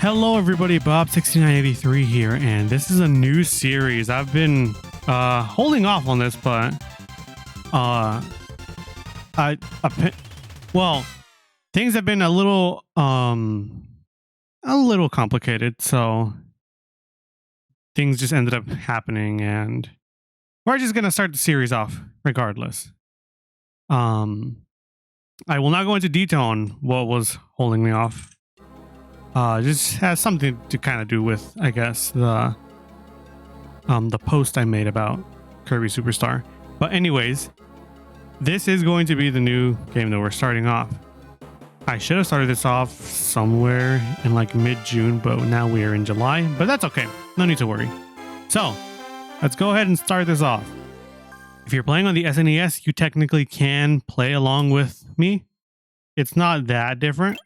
Hello everybody, Bob6983 here, and this is a new series. I've been holding off on this, but things have been a little complicated, so things just ended up happening, and we're just gonna start the series off regardless. I will not go into detail on what was holding me off. Just has something to kind of do with, I guess, the post I made about Kirby Superstar. But anyways, this is going to be the new game that we're starting off. I should have started this off somewhere in like mid-June, but now we are in July. But that's okay. No need to worry. So let's go ahead and start this off. If you're playing on the SNES, you technically can play along with me. It's not that different.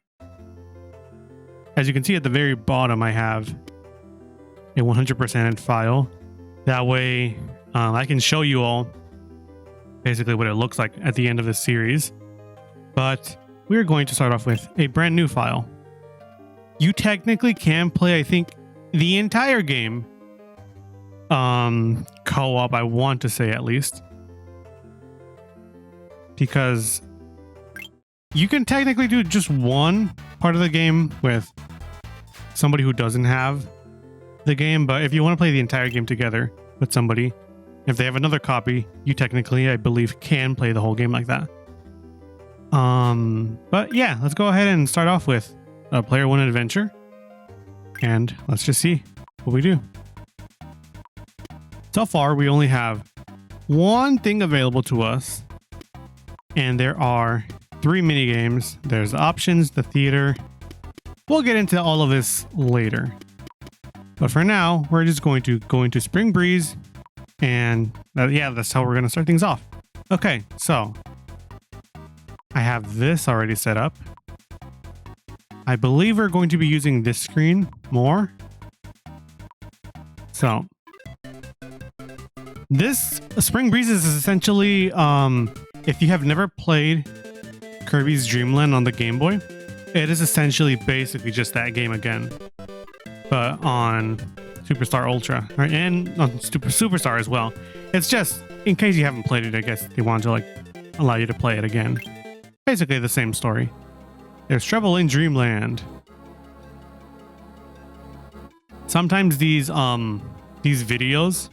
As you can see at the very bottom, I have a 100% file. That way, I can show you all basically what it looks like at the end of the series. But we're going to start off with a brand new file. You technically can play, I think, the entire game co-op, I want to say at least. Because you can technically do just one part of the game with somebody who doesn't have the game, but if you want to play the entire game together with somebody, if they have another copy, you technically, I believe, can play the whole game like that. But yeah, let's go ahead and start off with a Player 1 adventure, and let's just see what we do. So far, we only have one thing available to us, and there are 3 mini games. There's the options, the theater. We'll get into all of this later. But for now, we're just going to go into Spring Breeze. And yeah, that's how we're going to start things off. Okay, so I have this already set up. I believe we're going to be using this screen more. So this Spring Breeze is essentially, if you have never played Kirby's Dream Land on the Game Boy, it is essentially basically just that game again, but on Superstar Ultra, right? And on Superstar as well. It's just, in case you haven't played it, I guess they want to like allow you to play it again. Basically the same story. There's trouble in Dreamland. Sometimes these videos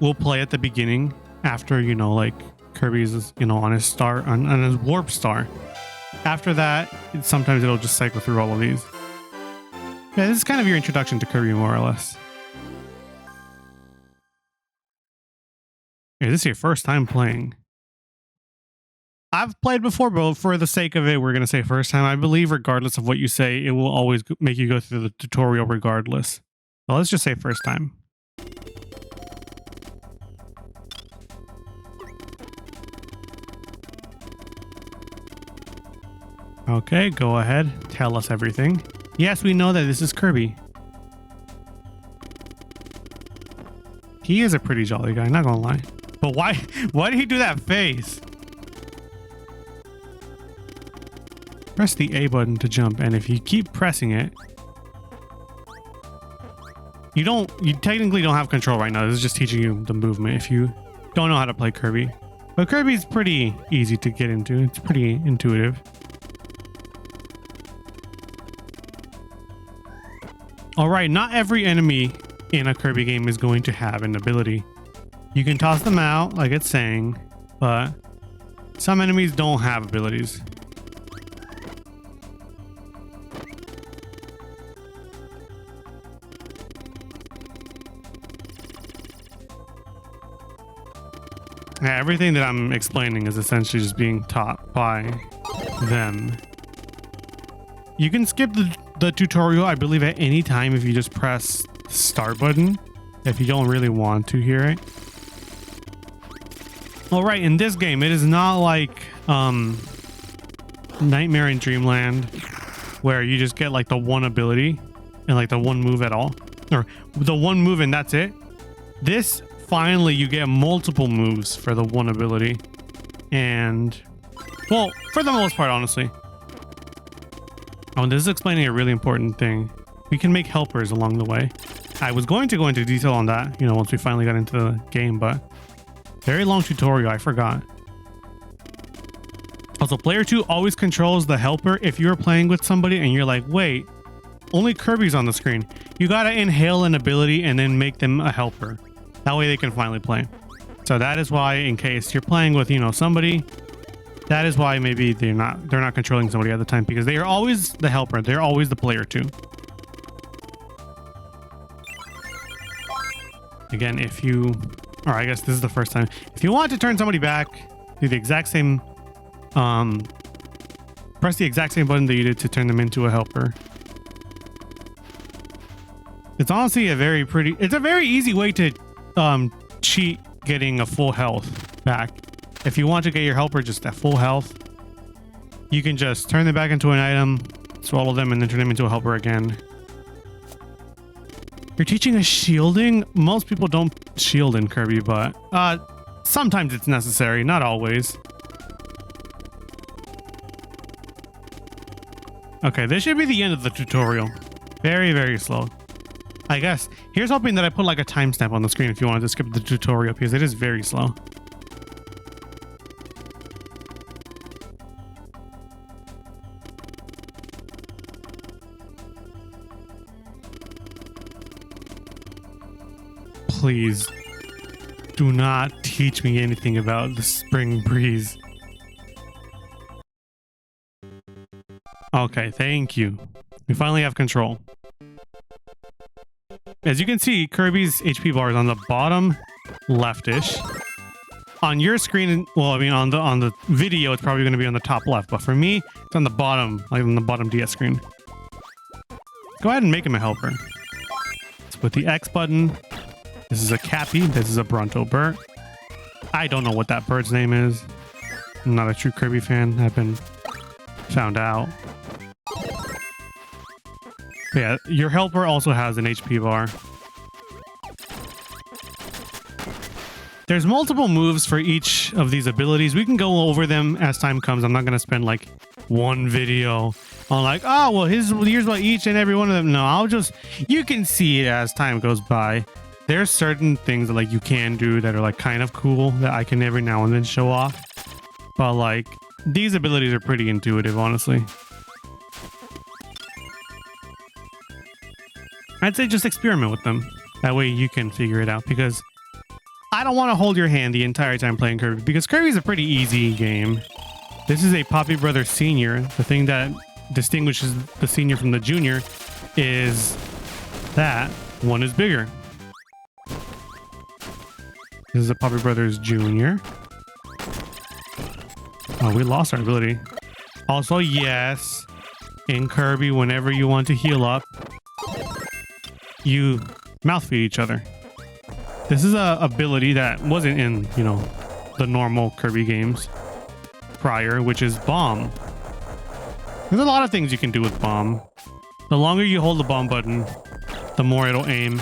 will play at the beginning after, you know, like Kirby's, you know, on his star, on his warp star. After that, sometimes it'll just cycle through all of these. Yeah, this is kind of your introduction to Kirby, more or less. Is this your first time playing? I've played before, but for the sake of it, we're going to say first time. I believe regardless of what you say, it will always make you go through the tutorial regardless. So let's just say first time. Okay, go ahead. Tell us everything. Yes, we know that this is Kirby. He is a pretty jolly guy, not gonna lie. But why did he do that face? Press the A button to jump, and if you keep pressing it, you technically don't have control right now. This is just teaching you the movement if you don't know how to play Kirby. But Kirby's pretty easy to get into. It's pretty intuitive. Alright, not every enemy in a Kirby game is going to have an ability. You can toss them out, like it's saying, but some enemies don't have abilities. Yeah, everything that I'm explaining is essentially just being taught by them. You can skip the tutorial, I believe, at any time if you just press the start button, if you don't really want to hear it. Alright, in this game, it is not like Nightmare in Dreamland, where you just get like the one ability and like the one move at all, or the one move and that's it. This, finally, you get multiple moves for the one ability, and well, for the most part, honestly. Oh, and this is explaining a really important thing. we can make helpers along the way. I was going to go into detail on that, you know, once we finally got into the game, but very long tutorial, I forgot. Also, player 2 always controls the helper. If you're playing with somebody and you're like, wait, only Kirby's on the screen, you gotta inhale an ability and then make them a helper. That way they can finally play. So that is why, in case you're playing with, you know, somebody, that is why maybe they're not controlling somebody at the time, because they are always the helper. They're always the player 2. Again, if you, or I guess this is the first time, if you want to turn somebody back, do the exact same, press the exact same button that you did to turn them into a helper. It's honestly it's a very easy way to cheat getting a full health back. If you want to get your helper just at full health, you can just turn them back into an item, swallow them, and then turn them into a helper again. You're teaching us shielding? Most people don't shield in Kirby, but sometimes it's necessary, not always. Okay, this should be the end of the tutorial. Very, very slow. I guess. Here's hoping that I put like a timestamp on the screen if you wanted to skip the tutorial, because it is very slow. Please do not teach me anything about the spring breeze. Okay, thank you. We finally have control. As you can see, Kirby's HP bar is on the bottom leftish. On your screen, well, I mean on the video, it's probably going to be on the top left, but for me, it's on the bottom, like on the bottom DS screen. Go ahead and make him a helper. Let's put the X button. This is a Cappy. This is a Bronto Burt. I don't know what that bird's name is. I'm not a true Kirby fan. I've been found out. But yeah, your helper also has an HP bar. There's multiple moves for each of these abilities. We can go over them as time comes. I'm not going to spend like one video on like, oh, well, here's what each and every one of them. No, I'll just, you can see it as time goes by. There's certain things that like you can do that are like kind of cool that I can every now and then show off. But like these abilities are pretty intuitive, honestly. I'd say just experiment with them. That way you can figure it out, because I don't want to hold your hand the entire time playing Kirby, because Kirby's a pretty easy game. This is a Poppy Brothers Senior. The thing that distinguishes the senior from the junior is that one is bigger. This is a Poppy Brothers Junior. Oh, we lost our ability. Also, yes, in Kirby, whenever you want to heal up, you mouth feed each other. This is a ability that wasn't in, you know, the normal Kirby games prior, which is bomb. There's a lot of things you can do with bomb. The longer you hold the bomb button, the more it'll aim.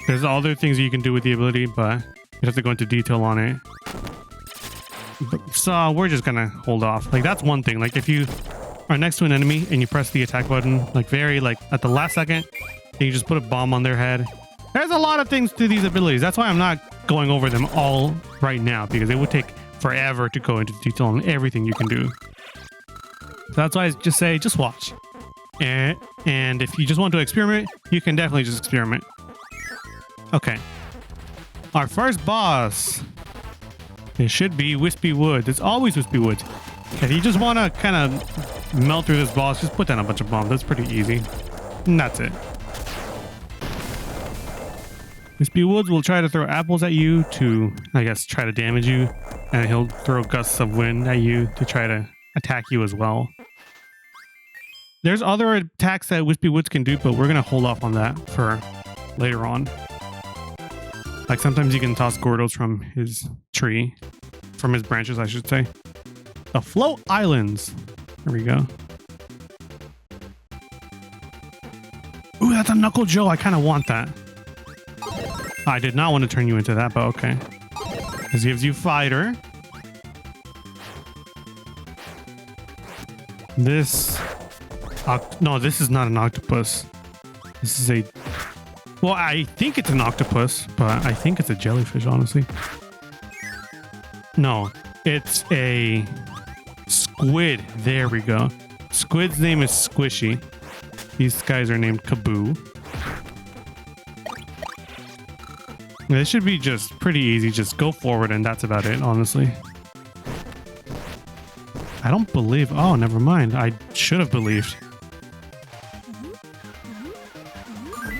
There's other things you can do with the ability, but you have to go into detail on it. So we're just gonna hold off. Like that's one thing. Like if you are next to an enemy and you press the attack button, like at the last second, you just put a bomb on their head. There's a lot of things to these abilities. That's why I'm not going over them all right now, because it would take forever to go into detail on everything you can do. So that's why I just say, just watch. And if you just want to experiment, you can definitely just experiment. Okay. Our first boss. It should be Wispy Woods. It's always Wispy Woods. If you just want to kind of melt through this boss, just put down a bunch of bombs. That's pretty easy. And that's it. Wispy Woods will try to throw apples at you to, I guess, try to damage you. And he'll throw gusts of wind at you to try to attack you as well. There's other attacks that Wispy Woods can do, but we're going to hold off on that for later on. Like sometimes you can toss Gordos from his tree. From his branches, I should say. The Float Islands. There we go. Ooh, that's a Knuckle Joe. I kind of want that. I did not want to turn you into that, but okay. This gives you Fighter. This... no, this is not an octopus. This is a... Well, I think it's an octopus, but I think it's a jellyfish, honestly. No, it's a squid. There we go. Squid's name is Squishy. These guys are named Kaboo. This should be just pretty easy. Just go forward and that's about it, honestly. I don't believe... Oh, never mind. I should have believed.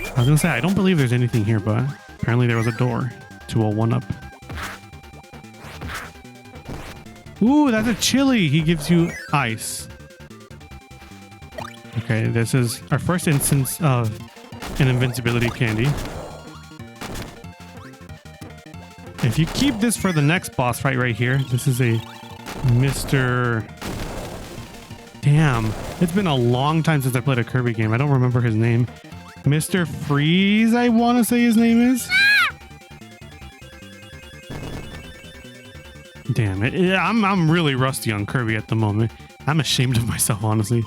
I was gonna say, I don't believe there's anything here, but apparently there was a door to a 1-up. Ooh, that's a chili. He gives you ice. Okay, this is our first instance of an invincibility candy. If you keep this for the next boss fight right here, this is a Mr. Damn, it's been a long time since I played a Kirby game. I don't remember his name. Mr. Freeze, I want to say his name is. Damn it. I'm really rusty on Kirby at the moment. I'm ashamed of myself, honestly.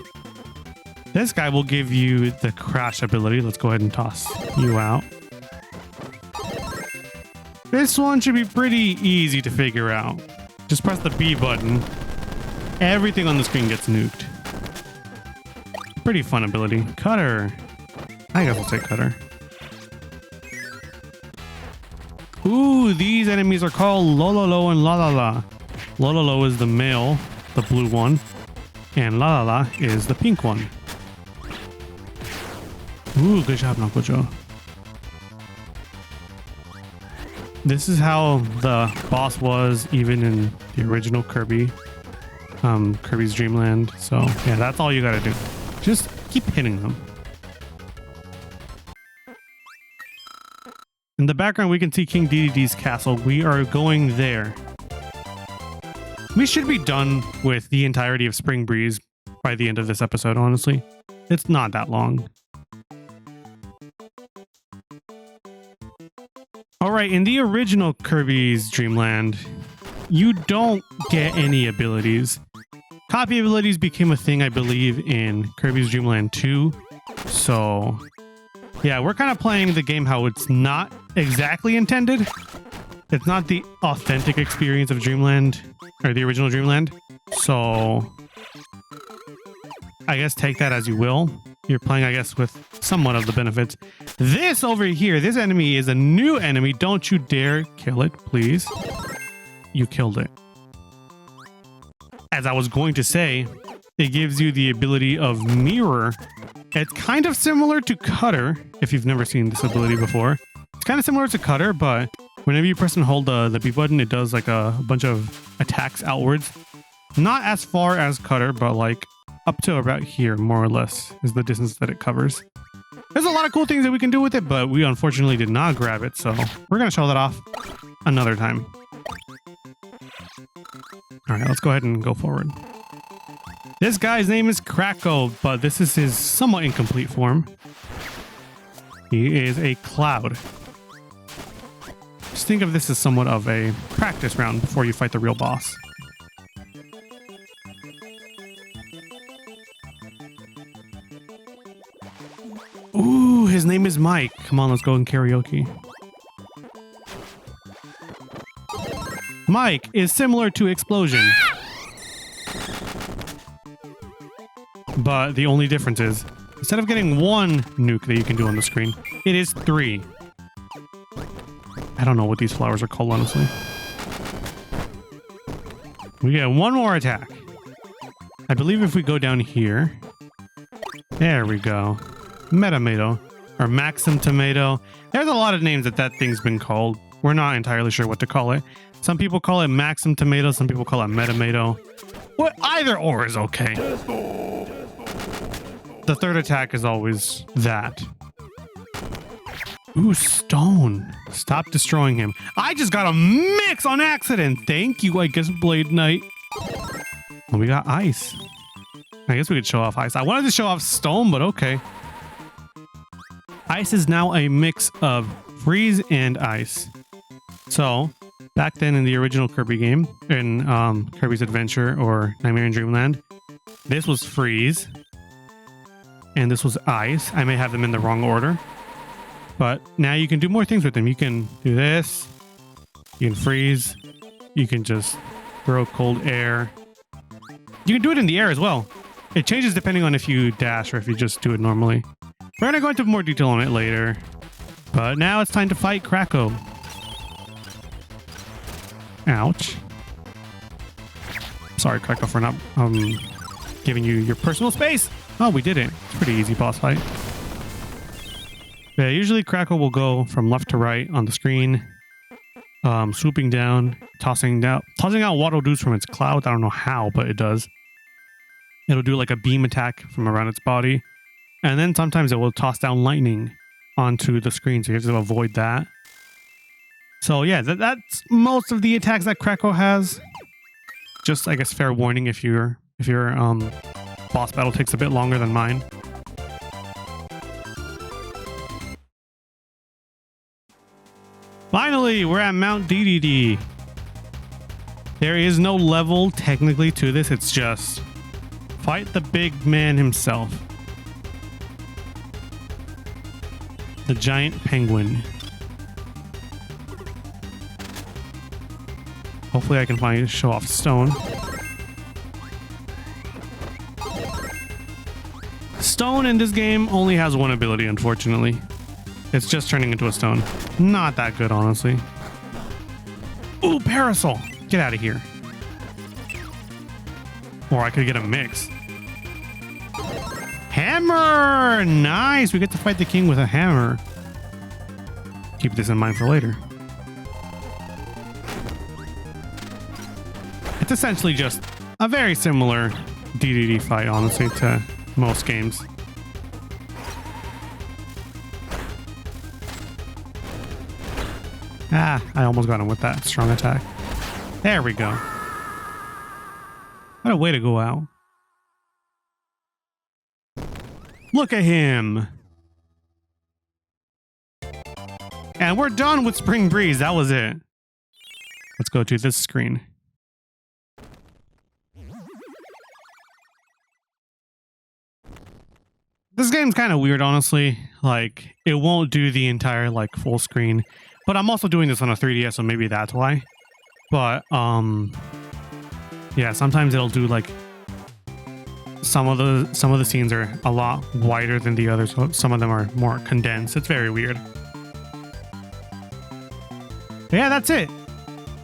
This guy will give you the crash ability. Let's go ahead and toss you out. This one should be pretty easy to figure out. Just press the B button. Everything on the screen gets nuked. Pretty fun ability. Cutter. I guess we'll take Cutter. Ooh, these enemies are called Lololo and Lalala. Lololo is the male, the blue one, and Lalala is the pink one. Ooh, good job, Nakojo. This is how the boss was even in the original Kirby, Kirby's Dream Land. So yeah, that's all you gotta do. Just keep hitting them. In the background, we can see King Dedede's castle. We are going there. We should be done with the entirety of Spring Breeze by the end of this episode, honestly. It's not that long. Alright, in the original Kirby's Dream Land, you don't get any abilities. Copy abilities became a thing, I believe, in Kirby's Dream Land 2. So... yeah, we're kind of playing the game how it's not exactly intended. It's not the authentic experience of Dreamland, or the original Dreamland. So, I guess take that as you will. You're playing, I guess, with somewhat of the benefits. This over here, this enemy is a new enemy. Don't you dare kill it, please. You killed it. As I was going to say, it gives you the ability of Mirror. It's kind of similar to Cutter, if you've never seen this ability before. It's kind of similar to Cutter, but whenever you press and hold the B button, it does like a bunch of attacks outwards. Not as far as Cutter, but like up to about here, more or less, is the distance that it covers. There's a lot of cool things that we can do with it, but we unfortunately did not grab it, so we're going to show that off another time. All right, let's go ahead and go forward. This guy's name is Kracko, but this is his somewhat incomplete form. He is a cloud. Just think of this as somewhat of a practice round before you fight the real boss. Ooh, his name is Mike. Come on, let's go in karaoke. Mike is similar to Explosion. But the only difference is, instead of getting one nuke that you can do on the screen, it is 3. I don't know what these flowers are called, honestly. We get one more attack. I believe if we go down here... there we go. Metamato. Or Maxim Tomato. There's a lot of names that thing's been called. We're not entirely sure what to call it. Some people call it Maxim Tomato, some people call it Metamato. What? Either or is okay. The third attack is always that. Ooh, stone. Stop destroying him. I just got a mix on accident. Thank you, I guess, Blade Knight. Well, we got ice. I guess we could show off ice. I wanted to show off stone, but okay. Ice is now a mix of freeze and ice. So, back then in the original Kirby game, in Kirby's Adventure or Nightmare in Dreamland, this was freeze. and this was ice. I may have them in the wrong order, but now you can do more things with them. You can do this. You can freeze. You can just throw cold air. You can do it in the air as well. It changes depending on if you dash or if you just do it normally. We're going to go into more detail on it later. But now it's time to fight Krakow. Ouch. Sorry, Krakow, for not giving you your personal space. Oh, we did it. It's a pretty easy boss fight. Yeah, usually Krakow will go from left to right on the screen. Swooping down, tossing out water dews from its clouds. I don't know how, but it does. It'll do like a beam attack from around its body. And then sometimes it will toss down lightning onto the screen, so you have to avoid that. So yeah, that's most of the attacks that Krakow has. Just, I guess, fair warning if your boss battle takes a bit longer than mine. Finally, we're at Mount DDD. There is no level technically to this. It's just fight the big man himself. The giant penguin. Hopefully I can show off stone. Stone in this game only has one ability, unfortunately. It's just turning into a stone. Not that good, honestly. Ooh, parasol! Get out of here. Or I could get a mix. Hammer! Nice! We get to fight the king with a hammer. Keep this in mind for later. It's essentially just a very similar DDD fight, honestly, to most games. Ah, I almost got him with that strong attack. There we go. What a way to go out. Look at him. And we're done with Spring Breeze. That was it. Let's go to this screen. This game's kind of weird, honestly. Like, it won't do the entire, like, full screen. But I'm also doing this on a 3DS, so maybe that's why. But, yeah, sometimes it'll do, like, some of the scenes are a lot wider than the others. So some of them are more condensed. It's very weird. But yeah, that's it.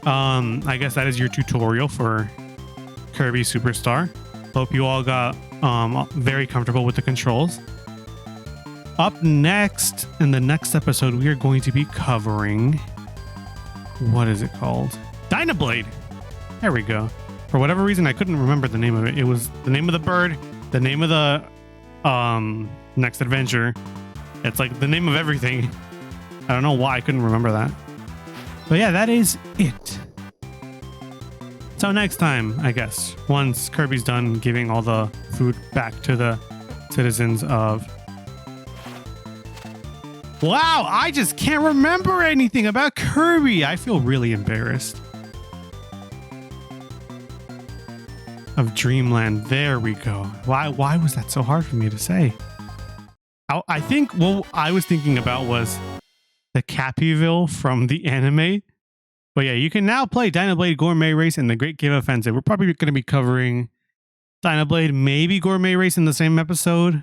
I guess that is your tutorial for Kirby Superstar. Hope you all got very comfortable with the controls. Up next, in the next episode, we are going to be covering... What is it called? Dynablade! There we go. For whatever reason, I couldn't remember the name of it. It was the name of the bird, the name of the next adventure. It's like the name of everything. I don't know why I couldn't remember that. But yeah, that is it. So next time, I guess, once Kirby's done giving all the food back to the citizens of... Wow, I just can't remember anything about Kirby. I feel really embarrassed. Of Dreamland. There we go. Why was that so hard for me to say? I think what I was thinking about was the Cappyville from the anime. But yeah, you can now play Dynablade Gourmet Race and the Great Cave Offensive. We're probably going to be covering Dynablade, maybe Gourmet Race in the same episode.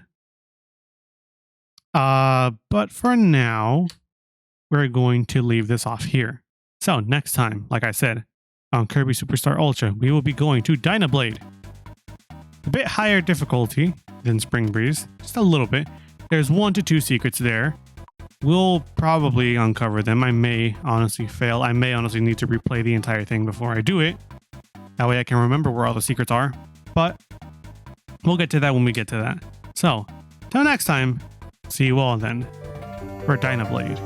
But for now, we're going to leave this off here. So next time, like I said, on Kirby Superstar Ultra, we will be going to Dynablade. A bit higher difficulty than Spring Breeze, just a little bit. There's 1 to 2 secrets there. We'll probably uncover them. I may honestly fail. I may honestly need to replay the entire thing before I do it. That way I can remember where all the secrets are. But we'll get to that when we get to that. So, till next time, see you all then for Dynablade.